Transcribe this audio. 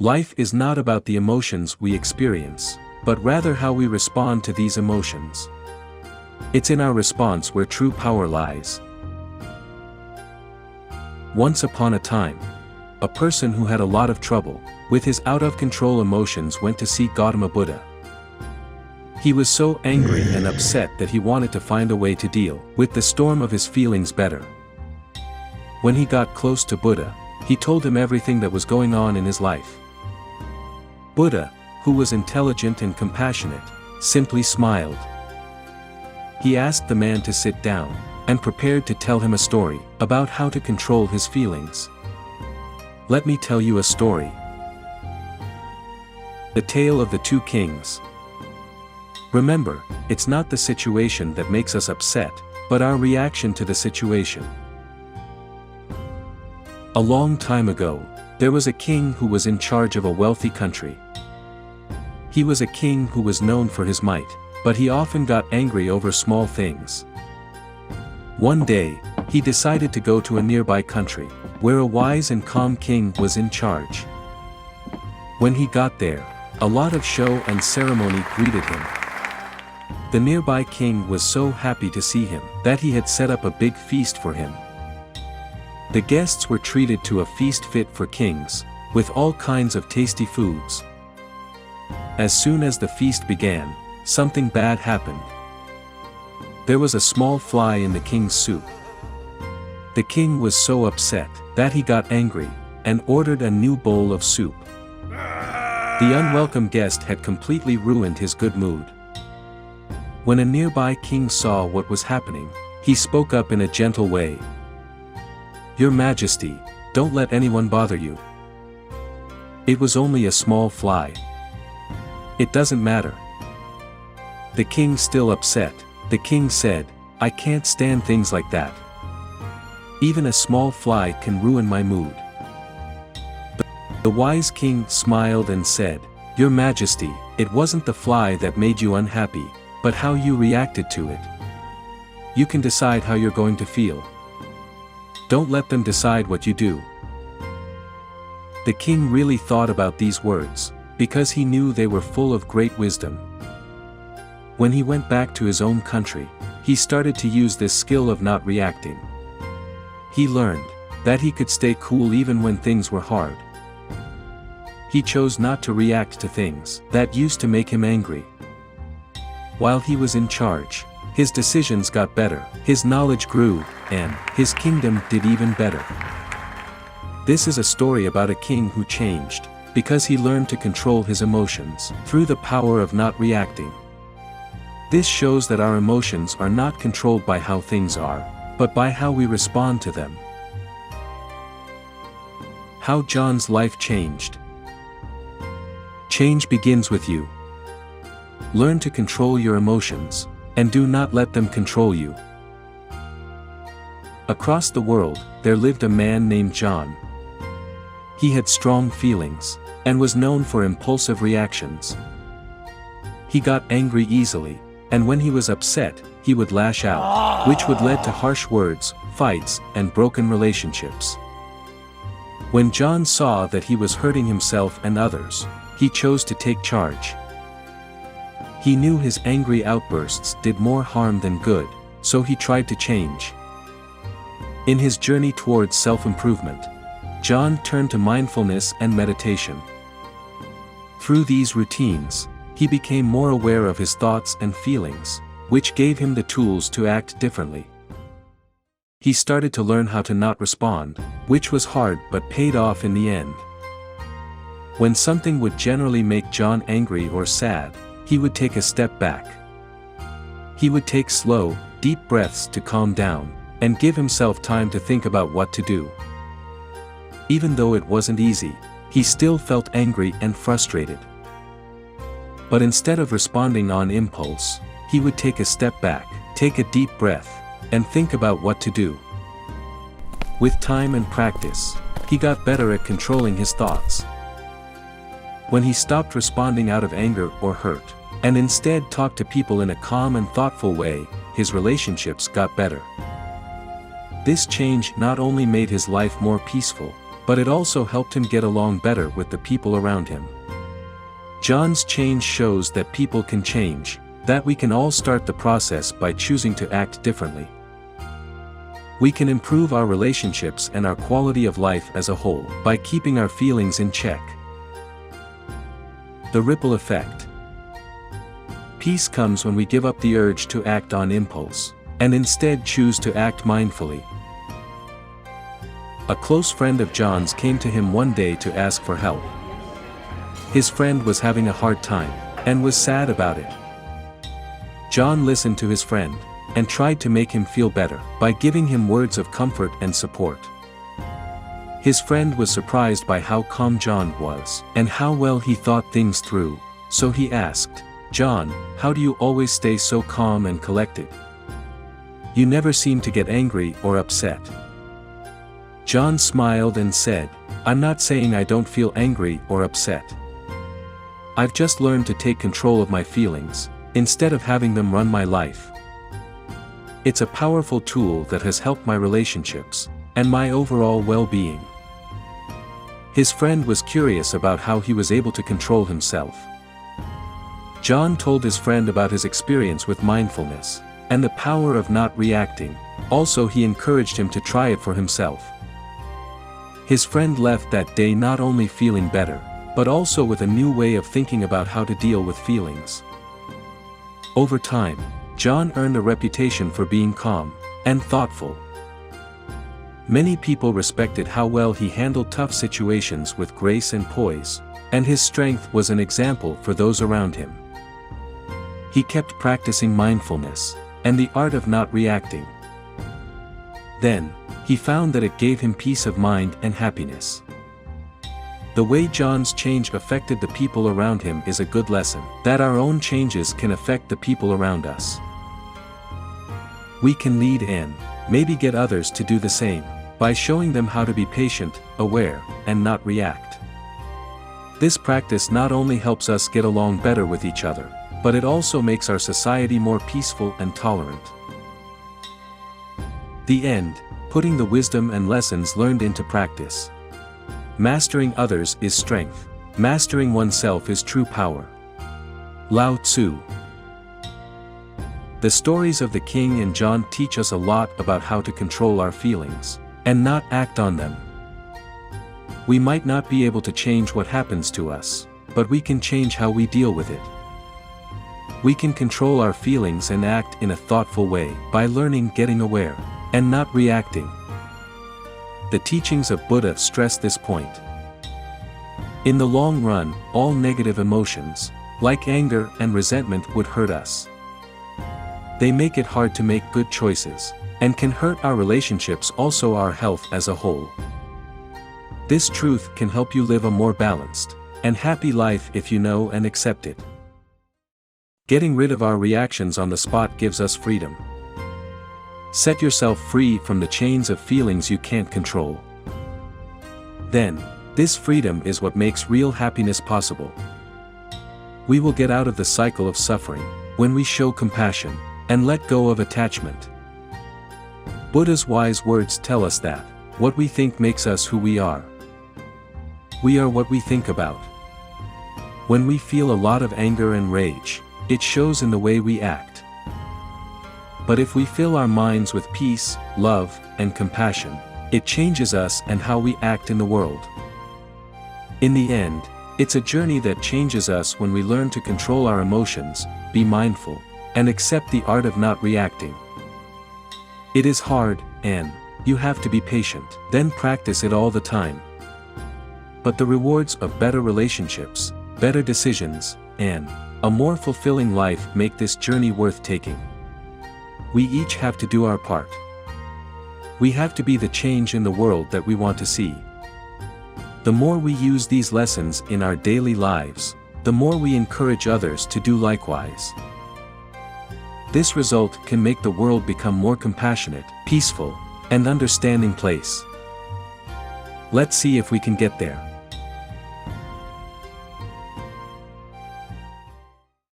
Life is not about the emotions we experience, but rather how we respond to these emotions. It's in our response where true power lies. Once upon a time, a person who had a lot of trouble with his out-of-control emotions went to see Gautama Buddha. He was so angry and upset that he wanted to find a way to deal with the storm of his feelings better. When he got close to Buddha, he told him everything that was going on in his life. Buddha, who was intelligent and compassionate, simply smiled. He asked the man to sit down, and prepared to tell him a story about how to control his feelings. Let me tell you a story. The Tale of the Two Kings. Remember, it's not the situation that makes us upset, but our reaction to the situation. A long time ago, there was a king who was in charge of a wealthy country. He was a king who was known for his might, but he often got angry over small things. One day, he decided to go to a nearby country, where a wise and calm king was in charge. When he got there, a lot of show and ceremony greeted him. The nearby king was so happy to see him that he had set up a big feast for him. The guests were treated to a feast fit for kings, with all kinds of tasty foods. As soon as the feast began, something bad happened. There was a small fly in the king's soup. The king was so upset that he got angry and ordered a new bowl of soup. The unwelcome guest had completely ruined his good mood. When a nearby king saw what was happening, he spoke up in a gentle way. "Your Majesty, don't let anyone bother you. It was only a small fly. It doesn't matter." The king still upset. The king said, "I can't stand things like that. Even a small fly can ruin my mood." The wise king smiled and said, "Your Majesty, it wasn't the fly that made you unhappy, but how you reacted to it. You can decide how you're going to feel. Don't let them decide what you do." The king really thought about these words, because he knew they were full of great wisdom. When he went back to his own country, he started to use this skill of not reacting. He learned that he could stay cool even when things were hard. He chose not to react to things that used to make him angry. While he was in charge, his decisions got better, his knowledge grew, and his kingdom did even better. This is a story about a king who changed, because he learned to control his emotions through the power of not reacting. This shows that our emotions are not controlled by how things are, but by how we respond to them. How John's life changed. Change begins with you. Learn to control your emotions, and do not let them control you. Across the world, there lived a man named John. He had strong feelings, and was known for impulsive reactions. He got angry easily, and when he was upset, he would lash out, which would lead to harsh words, fights, and broken relationships. When John saw that he was hurting himself and others, he chose to take charge. He knew his angry outbursts did more harm than good, so he tried to change. In his journey towards self-improvement, John turned to mindfulness and meditation. Through these routines, he became more aware of his thoughts and feelings, which gave him the tools to act differently. He started to learn how to not respond, which was hard but paid off in the end. When something would generally make John angry or sad, he would take a step back. He would take slow, deep breaths to calm down, and give himself time to think about what to do. Even though it wasn't easy, he still felt angry and frustrated. But instead of responding on impulse, he would take a step back, take a deep breath, and think about what to do. With time and practice, he got better at controlling his thoughts. When he stopped responding out of anger or hurt, and instead talked to people in a calm and thoughtful way, his relationships got better. This change not only made his life more peaceful, but it also helped him get along better with the people around him. John's change shows that people can change, that we can all start the process by choosing to act differently. We can improve our relationships and our quality of life as a whole by keeping our feelings in check. The ripple effect. Peace comes when we give up the urge to act on impulse, and instead choose to act mindfully. A close friend of John's came to him one day to ask for help. His friend was having a hard time, and was sad about it. John listened to his friend, and tried to make him feel better by giving him words of comfort and support. His friend was surprised by how calm John was, and how well he thought things through, so he asked, "John, how do you always stay so calm and collected? You never seem to get angry or upset." John smiled and said, "I'm not saying I don't feel angry or upset. I've just learned to take control of my feelings, instead of having them run my life. It's a powerful tool that has helped my relationships, and my overall well-being." His friend was curious about how he was able to control himself. John told his friend about his experience with mindfulness, and the power of not reacting. Also, he encouraged him to try it for himself. His friend left that day not only feeling better, but also with a new way of thinking about how to deal with feelings. Over time, John earned a reputation for being calm and thoughtful. Many people respected how well he handled tough situations with grace and poise, and his strength was an example for those around him. He kept practicing mindfulness and the art of not reacting. Then, he found that it gave him peace of mind and happiness. The way John's change affected the people around him is a good lesson, that our own changes can affect the people around us. We can lead and maybe get others to do the same, by showing them how to be patient, aware, and not react. This practice not only helps us get along better with each other, but it also makes our society more peaceful and tolerant. The end, putting the wisdom and lessons learned into practice. Mastering others is strength. Mastering oneself is true power. Lao Tzu. The stories of the King and John teach us a lot about how to control our feelings, and not act on them. We might not be able to change what happens to us, but we can change how we deal with it. We can control our feelings and act in a thoughtful way by learning, getting aware, and not reacting. The teachings of Buddha stress this point. In the long run, all negative emotions, like anger and resentment, would hurt us. They make it hard to make good choices, and can hurt our relationships, also our health as a whole. This truth can help you live a more balanced and happy life if you know and accept it. Getting rid of our reactions on the spot gives us freedom. Set yourself free from the chains of feelings you can't control. Then, this freedom is what makes real happiness possible. We will get out of the cycle of suffering when we show compassion and let go of attachment. Buddha's wise words tell us that what we think makes us who we are. We are what we think about. When we feel a lot of anger and rage, it shows in the way we act. But if we fill our minds with peace, love, and compassion, it changes us and how we act in the world. In the end, it's a journey that changes us when we learn to control our emotions, be mindful, and accept the art of not reacting. It is hard, and you have to be patient, then practice it all the time. But the rewards of better relationships, better decisions, and a more fulfilling life make this journey worth taking. We each have to do our part. We have to be the change in the world that we want to see. The more we use these lessons in our daily lives, the more we encourage others to do likewise. This result can make the world become more compassionate, peaceful, and understanding place. Let's see if we can get there.